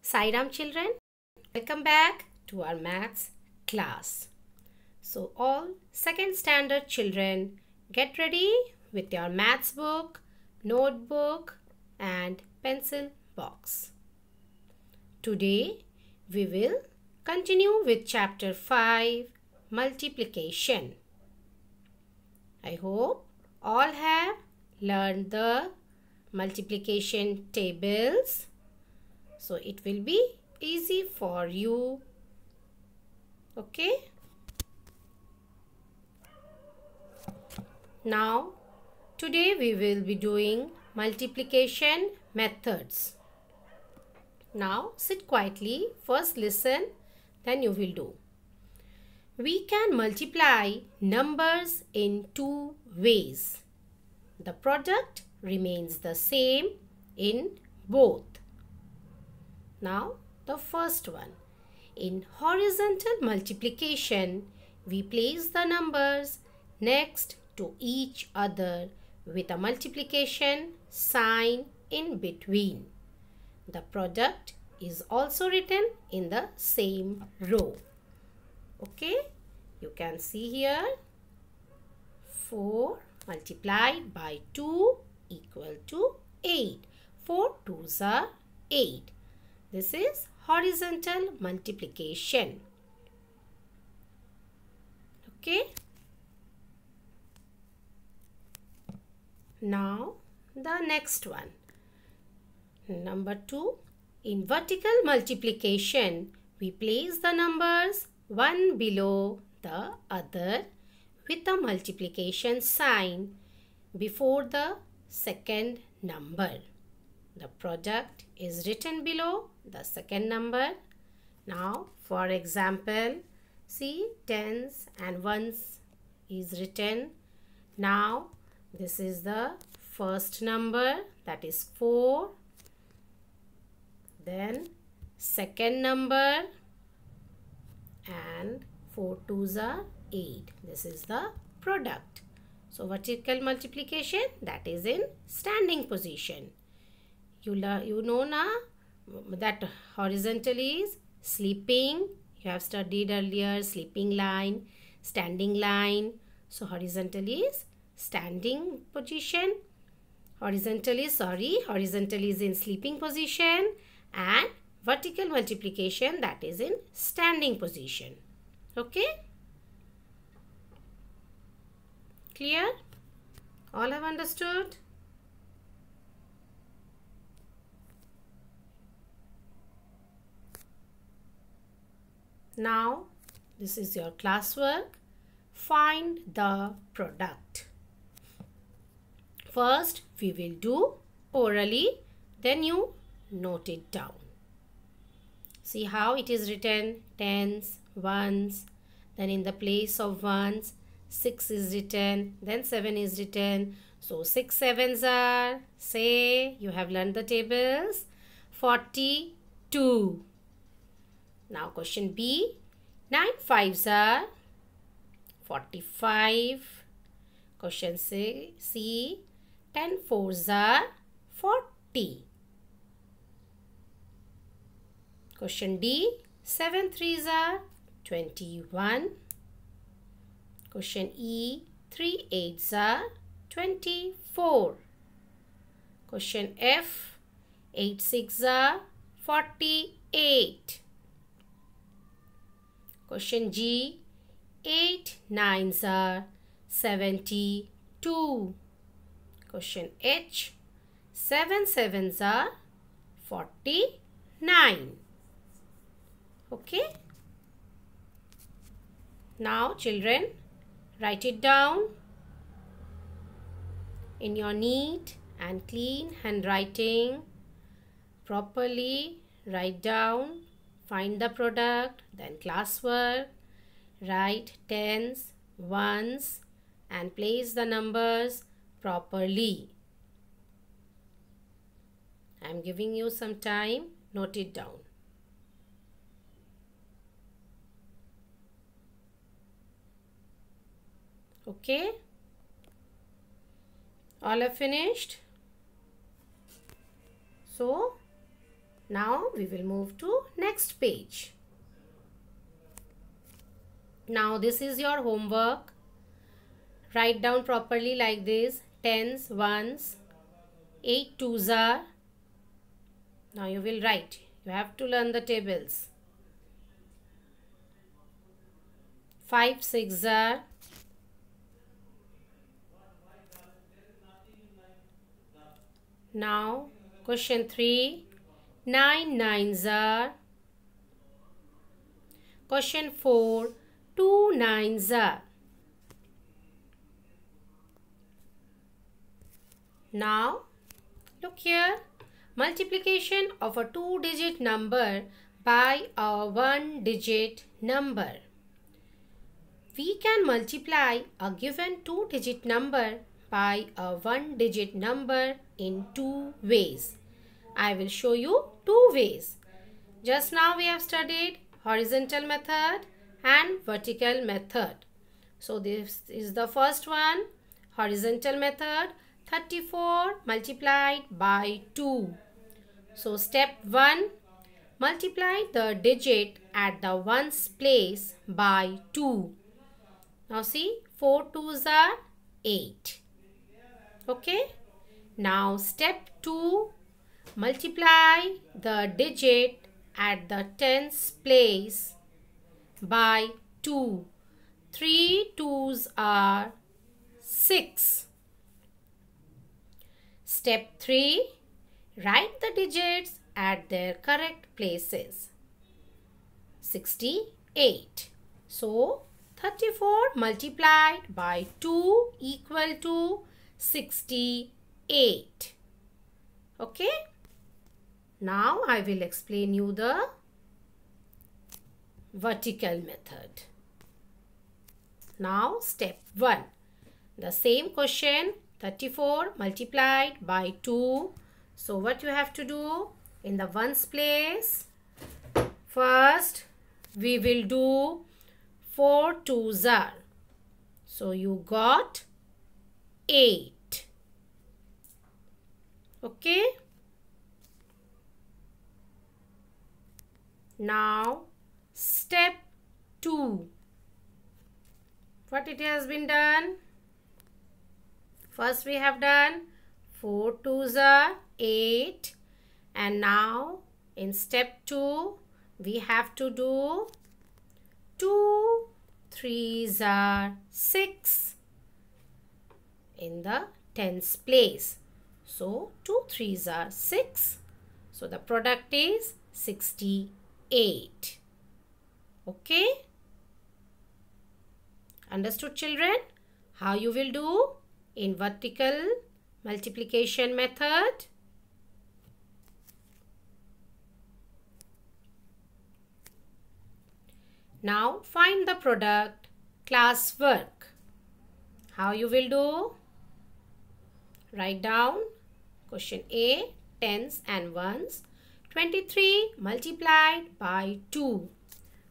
Sai Ram children, welcome back to our maths class. So all second standard children, get ready with your maths book, notebook and pencil box. Today we will continue with chapter 5, multiplication. I hope all have learned the multiplication tables. So it will be easy for you. Okay. Now today we will be doing multiplication methods. Now sit quietly. First listen, then you will do. We can multiply numbers in two ways. The product remains the same in both. Now the first one. In horizontal multiplication, we place the numbers next to each other with a multiplication sign in between. The product is also written in the same row. Okay, you can see here 4 multiplied by 2 equal to 8. 4 2s are 8. This is horizontal multiplication. Okay. Now the next one. Number 2. In vertical multiplication, we place the numbers one below the other with a multiplication sign before the second number. The product is written below the second number. Now, for example, see tens and ones is written. Now, this is the first number, that is 4. Then second number, and 4 2s are 8. This is the product. So, vertical multiplication, that is in standing position. You know now that horizontal is sleeping. You have studied earlier sleeping line, standing line. So horizontal is standing position. Horizontal is in sleeping position, and vertical multiplication, that is in standing position. Okay? Clear? All have understood? Now, this is your classwork. Find the product. First, we will do orally, then you note it down. See how it is written, tens, ones, then in the place of ones, 6 is written, then 7 is written. So, 6 sevens are, say, you have learned the tables, 42. Now question B, 9 fives are 45. Question C, 10 fours are 40. Question D, 7 threes are 21. Question E, 3 eights are 24. Question F, 8 sixes are 48. Question G, 8 nines are 72. Question H, 7 sevens are 49. Okay. Now children, write it down in your neat and clean handwriting. Properly write down. Find the product, then classwork, write tens, ones and place the numbers properly. I am giving you some time, note it down. Okay? All are finished? So, Now we will move to next page. Now this is your homework. Write down properly like this: tens, ones, 8 twos are. Now you will write. You have to learn the tables. 5 six are. Now question 3. 9 nines are. Question 4. 2 nines are. Now look here. Multiplication of a 2-digit number by a 1-digit number. We can multiply a given 2-digit number by a 1-digit number in 2 ways. I will show you 2 ways. Just now we have studied horizontal method and vertical method. So this is the first one, horizontal method, 34 multiplied by 2. So step 1, multiply the digit at the ones place by 2. Now see, 4 twos are 8. Okay. Now step 2, multiply the digit at the tens place by 2. 3 twos are 6. Step 3, write the digits at their correct places. 68. So 34 multiplied by 2 equal to 68. Okay. Now I will explain you the vertical method. Now step 1. The same question, 34 multiplied by 2. So what you have to do? In the ones place, first we will do 4 twos are. So you got 8. Okay. Now step 2. What it has been done? First we have done 4 twos are 8, and now in step 2 we have to do 2 threes are 6 in the tens place. So 2 threes are 6. So the product is 68. Okay. Understood, children? How you will do in vertical multiplication method? Now find the product, class work. How you will do? Write down question A, tens and ones. 23 multiplied by 2.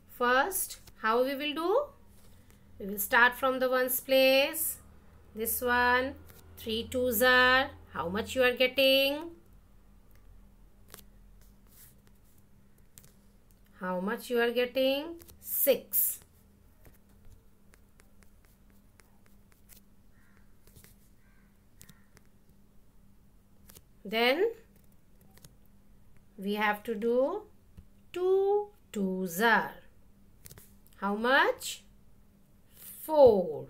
First, how we will do? We will start from the ones place. This one, 3 twos are. How much you are getting? How much you are getting? 6. Then we have to do 2 twos are. How much? 4.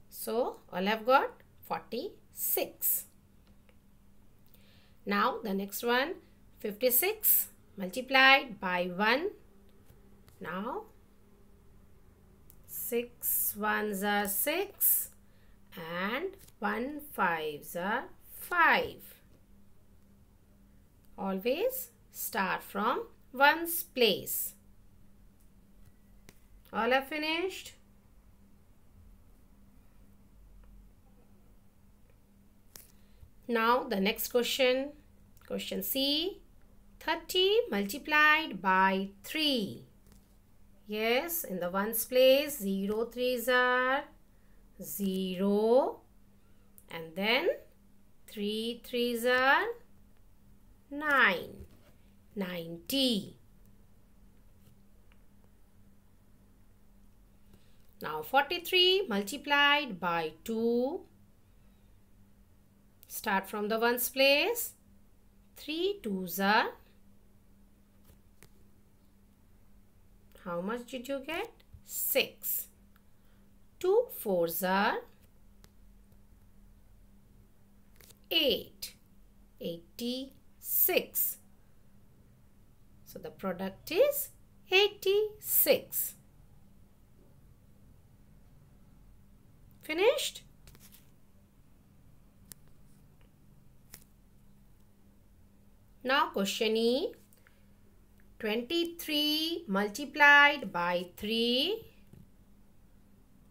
So all I've got 46. Now the next one, 56 multiplied by 1. Now 6 ones are 6 and 1 fives are 5. Always start from ones place. All are finished. Now the next question, question C, 30 multiplied by 3. Yes, in the ones place, 0 threes are 0, and then 3 threes are 9. 90. Now 43 multiplied by 2. Start from the ones place. 3 2s are. How much did you get? 6. 2 4s are 8. 86. So the product is 86. Finished? Now question E. 23 multiplied by 3.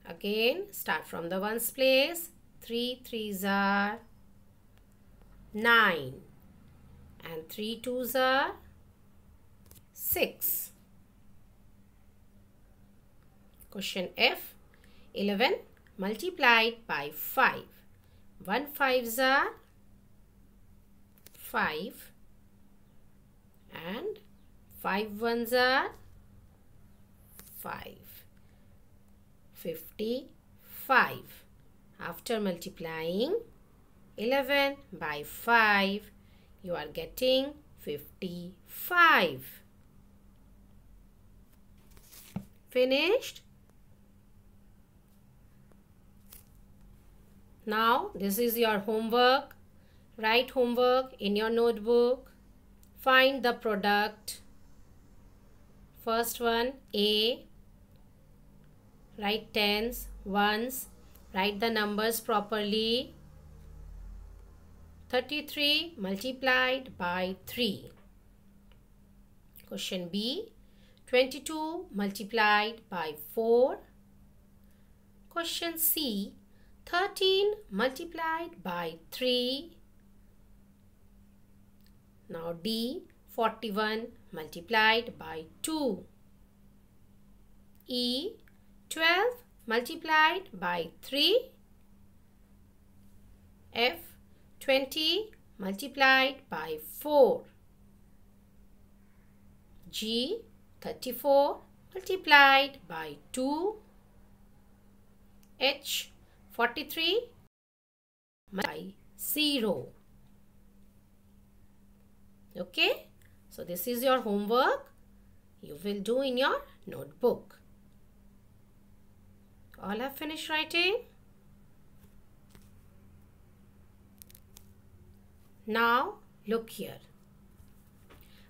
Again, start from the ones place. 3 3s are 9. And 3 2s are 6. Question F. 11 multiplied by 5. 1 5s are 5. And 5 1s are 5. 55. After multiplying 11 by 5, you are getting 55. Finished? Now, this is your homework. Write homework in your notebook. Find the product. First one, A. Write tens, ones. Write the numbers properly. 33 multiplied by 3. Question B. 22 multiplied by 4. Question C. 13 multiplied by 3. Now D. 41 multiplied by 2. E. 12 multiplied by 3. F. 20 multiplied by 4. G. 34 multiplied by 2. H. 43 by 0. Okay? So this is your homework. You will do in your notebook. All have finished writing? Now look here.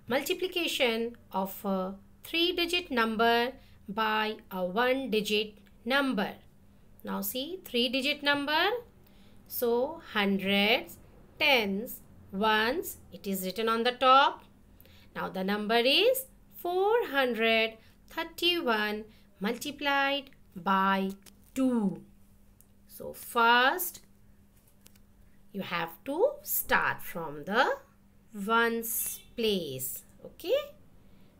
Multiplication of a 3-digit number by a 1-digit number. Now see, 3-digit number. So hundreds, tens, ones, it is written on the top. Now the number is 431 multiplied by 2. So first you have to start from the ones place. Okay.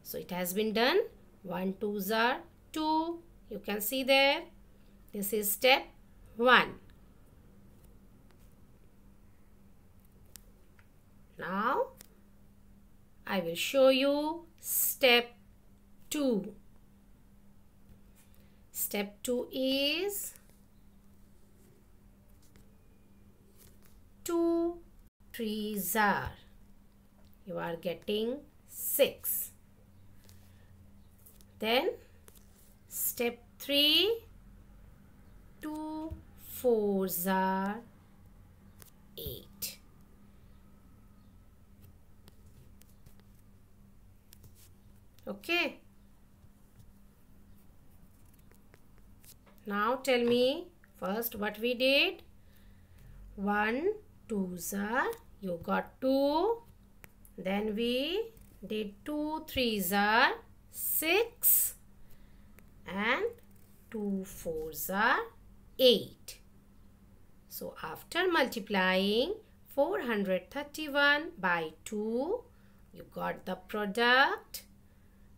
So it has been done. 1 2s are 2. You can see there. This is step 1. Now I will show you step 2. Step 2 is 2 3s are. You are getting 6. Then step 3, 2 4s are 8. Okay. Now tell me first what we did. 1 2s are, you got 2. Then we did 2 3s are 6 and 2 4s are 8. So after multiplying 431 by 2, you got the product.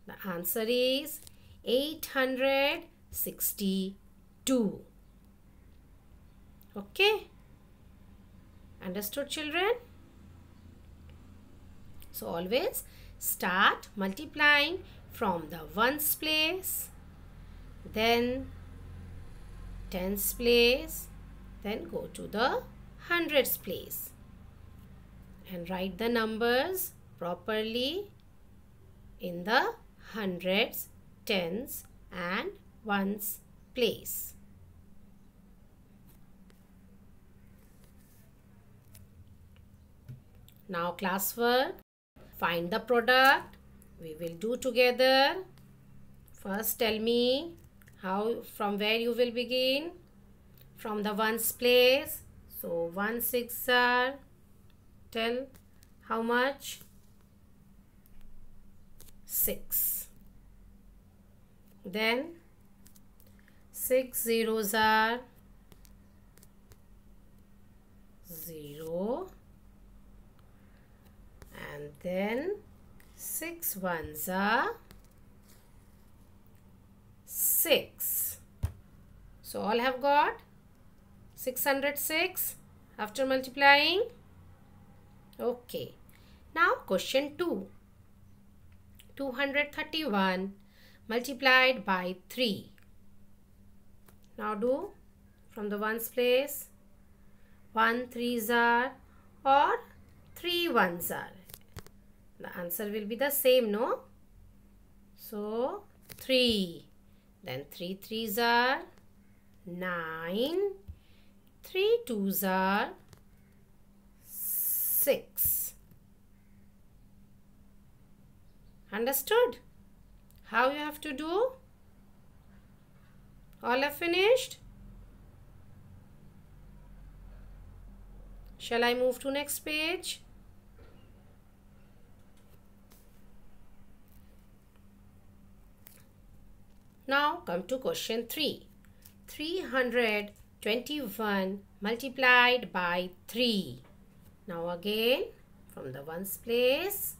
The answer is 862. Okay? Understood, children? So always start multiplying from the ones place, then tens place, then go to the hundreds place and write the numbers properly in the hundreds, tens and ones place. Now classwork, find the product. We will do together. First tell me from where you will begin. From the ones place. So 1 6 are, tell how much? 6. Then 6 zeros are 0. And then 6 ones are 6. So all have got 606 after multiplying. Okay. Now question 2. 231 multiplied by 3. Now do from the ones place. 1 3s are or 3 1s are. The answer will be the same, no? So 3. Then 3 3s are 9. 3 2s are 6. Understood? How you have to do? All are finished? Shall I move to next page? Now come to question 3. 321 multiplied by 3. Now again from the ones place,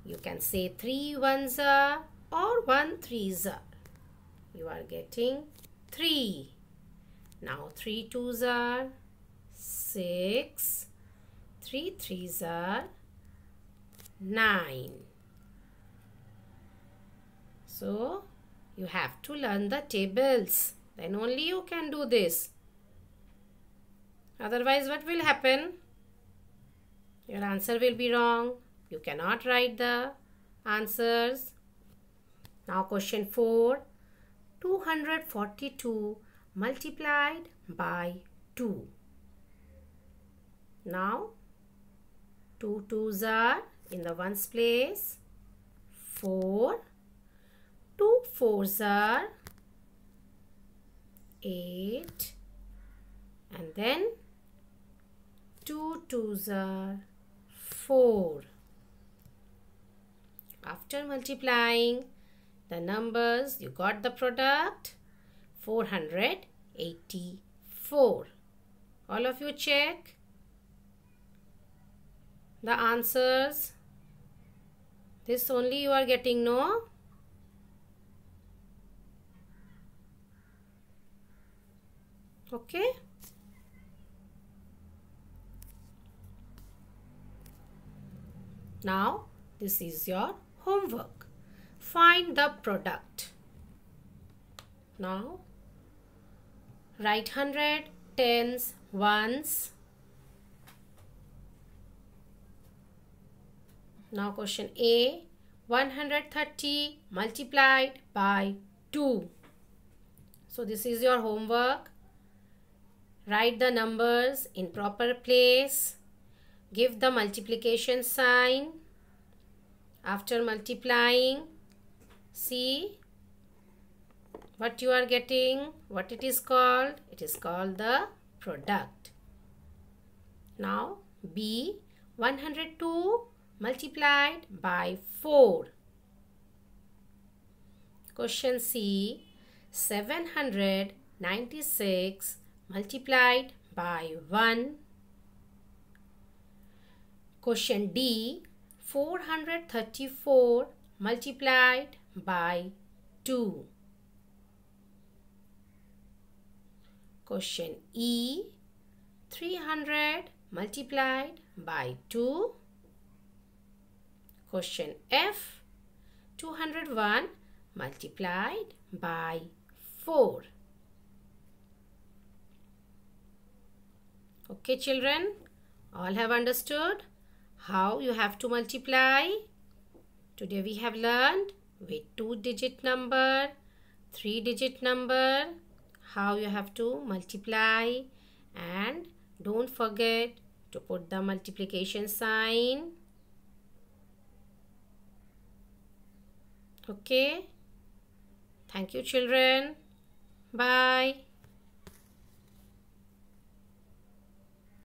you can say 3 1s are or 1 3s are. You are getting 3. Now 3 2s are 6. 3 3s are 9. So you have to learn the tables. Then only you can do this. Otherwise, what will happen? Your answer will be wrong. You cannot write the answers. Now question 4. 242 multiplied by 2. Now 2 2s are in the ones place. 4. 2 4s are 8. And then 2 2s are 4. After multiplying the numbers, you got the product 484. All of you check the answers. This only you are getting, no? Okay. Now this is your homework. Find the product. Now write 100, tens, ones. Now question A. 130 multiplied by 2. So this is your homework. Write the numbers in proper place. Give the multiplication sign. After multiplying, see what you are getting, what it is called. It is called the product. Now B. 102 multiplied by 4. Question C. 796 multiplied by 1. Question D. 434 multiplied by 2. Question E. 300 multiplied by 2. Question F. 201 multiplied by 4. Okay children, all have understood how you have to multiply. Today we have learned with 2-digit number, 3-digit number, how you have to multiply, and don't forget to put the multiplication sign. Okay. Thank you children. Bye.